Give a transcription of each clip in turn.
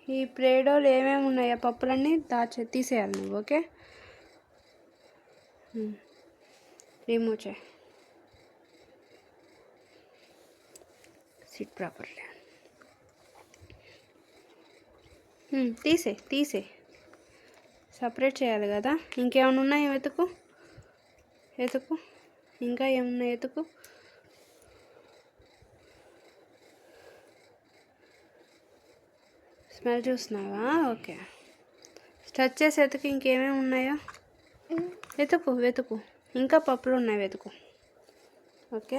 ఈ ప్లేడోలో ఏమేమి ఉన్నాయో పప్పులన్నీ తీసేయాలి నువ్వు. ఓకే, రిమూవ్ చేయి. SIT properly. తీసే సపరేట్ చేయాలి కదా. ఇంకేమైనా ఉన్నాయో వెతుకు. ఇంకా ఏమున్నాయి వెతుకు. స్మెల్ చూస్తున్నావా? ఓకే, టచ్ చేసి వెతుకు. ఇంకేమేమి ఉన్నాయో వెతుకు. ఇంకా పప్పులు ఉన్నాయి, వెతుకు. ఓకే,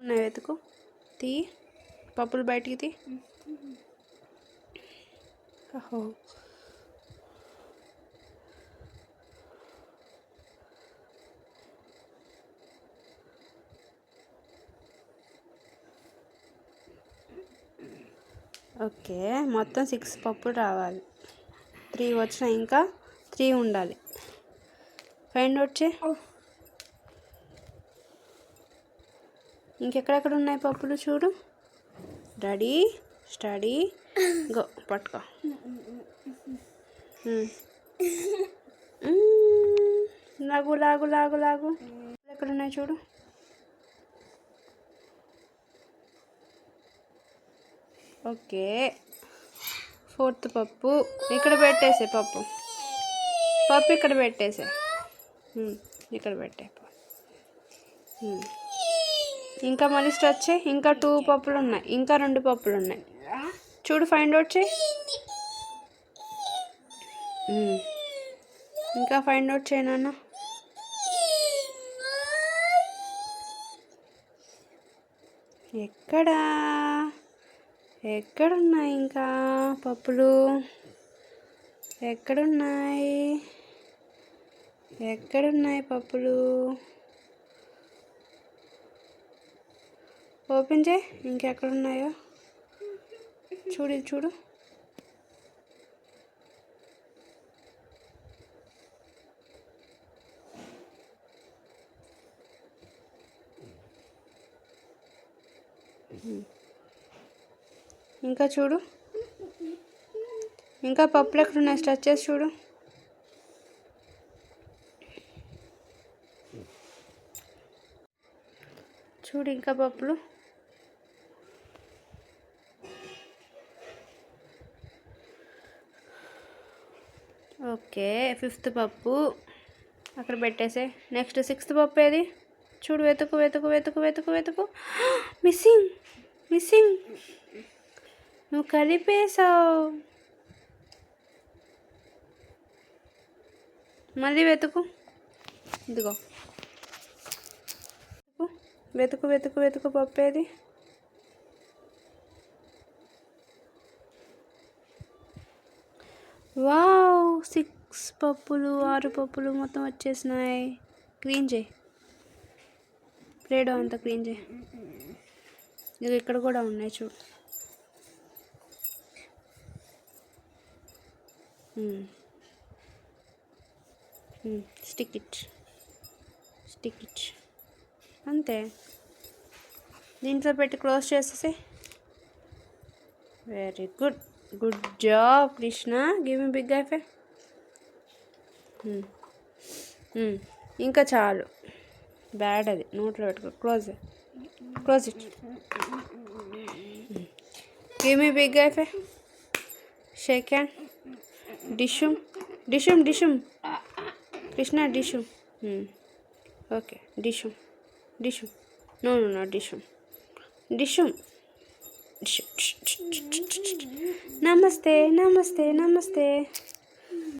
ఉన్నాయి, వెతుకు. తీ పప్పులు బయటికి తీ. ఓహో, ఓకే. మొత్తం 6 పప్పులు రావాలి. 3 వచ్చినాయి, ఇంకా 3 ఉండాలి. ఫైండ్ అవుట్ చే. ఇంకెక్కడెక్కడ ఉన్నాయి పప్పులు చూడు. Ready, study, go. పట్టుకో. లాగు. ఎక్కడున్నాయి చూడు. ఓకే, 4th పప్పు ఇక్కడ పెట్టేసే. పప్పు ఇక్కడ పెట్టేసే. ఇక్కడ పెట్టే. ఇంకా మళ్ళీ స్టార్ట్ చేయి. ఇంకా 2 పప్పులు ఉన్నాయి, ఇంకా 2 పప్పులు ఉన్నాయి చూడు. ఫైండ్ అవుట్ చేయి. ఇంకా ఫైండ్ అవుట్ చేయి నాన్న. ఎక్కడున్నాయి ఇంకా పప్పులు? ఎక్కడున్నాయి పప్పులు? ఓపెన్ చేయి. ఇంకెక్కడున్నాయో చూడు. ఇంకా చూడు. ఇంకా పప్పులు ఎక్కడున్నాయి? స్టార్ట్ చేసి చూడు. ఇంకా పప్పులు. ఓకే, 5th పప్పు అక్కడ పెట్టేసే. నెక్స్ట్ 6th పప్పు ఏది చూడు. వెతుకు. మిస్సింగ్. నువ్వు కలిపేసావు. మళ్ళీ వెతుకు. ఇదిగో వెతుకు పప్పు ఏది? వావ్, 6 పప్పులు 6 పప్పులు మొత్తం వచ్చేసినాయి. క్లీన్ చేయి. ప్లేడో అంతా క్లీన్ చేయి. ఇది ఇక్కడ కూడా ఉన్నాయి చూడు. స్టిక్ ఇట్ అంతే. దీంట్లో పెట్టి క్లోజ్ చేసేసి. Very good job Krishna. Give me big high. ఇంకా చాలు. బ్యాడ్ అది, నోట్లో పెట్టుకో. Close it. Give me big high. Shake hand. డిషుమ్ కృష్ణ. డిషుమ్. ఓకే, డిషుమ్. నో డిషుమ్. నమస్తే.